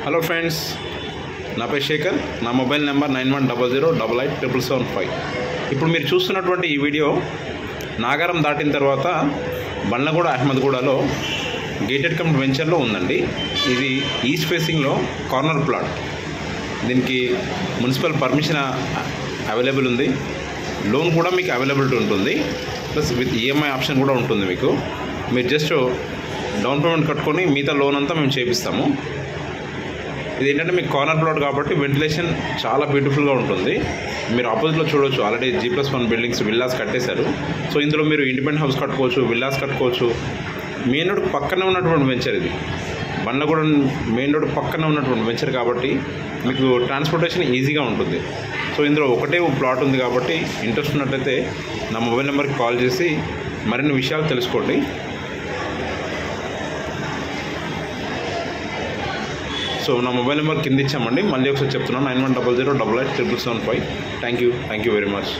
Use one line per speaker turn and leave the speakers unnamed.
Hello friends, నా పేరు శేఖర్. నా మొబైల్ నెంబర్ 9100887775. ఇప్పుడు మీరు చూస్తున్నటువంటి ఈ వీడియో నాగారం దాటిన తర్వాత బండ్లగూడ అహ్మద్గూడలో గేటెడ్ కమ్ వెంచర్లో ఉందండి. ఇది ఈస్ట్ ఫేసింగ్లో కార్నర్ ప్లాట్. దీనికి మున్సిపల్ పర్మిషన్ అవైలబుల్ ఉంది. లోన్ కూడా మీకు అవైలబిలిటీ ఉంటుంది. ప్లస్ విత్ ఈఎంఐ ఆప్షన్ కూడా ఉంటుంది. మీరు జస్ట్ డౌన్ పేమెంట్ కట్టుకొని మిగతా లోన్ అంతా మేము చేపిస్తాము. ఇది ఏంటంటే మీకు కార్నర్ ప్లాట్ కాబట్టి వెంటిలేషన్ చాలా బ్యూటిఫుల్గా ఉంటుంది. మీరు ఆపోజిట్లో చూడవచ్చు, ఆల్రెడీ G+1 బిల్డింగ్స్ విల్లాస్ కట్టేశారు. సో ఇందులో మీరు ఇండిపెండెంట్ హౌస్ కట్టుకోవచ్చు, విల్లాస్ కట్టుకోవచ్చు. మెయిన్ రోడ్ పక్కనే ఉన్నటువంటి వెంచర్ ఇది. బండ్లగూడ మెయిన్ రోడ్ పక్కనే ఉన్నటువంటి వెంచర్ కాబట్టి మీకు ట్రాన్స్పోర్టేషన్ ఈజీగా ఉంటుంది. సో ఇందులో ఒకటే ప్లాట్ ఉంది కాబట్టి ఇంట్రెస్ట్ ఉన్నట్లయితే నా మొబైల్ నెంబర్కి కాల్ చేసి మరిన్ని విషయాలు తెలుసుకోండి. సో నా మొబైల్ నెంబర్ కింద ఇచ్చామండి. మళ్ళీ ఒకసారి చెప్తున్నాను, 9100887775. Thank you very much.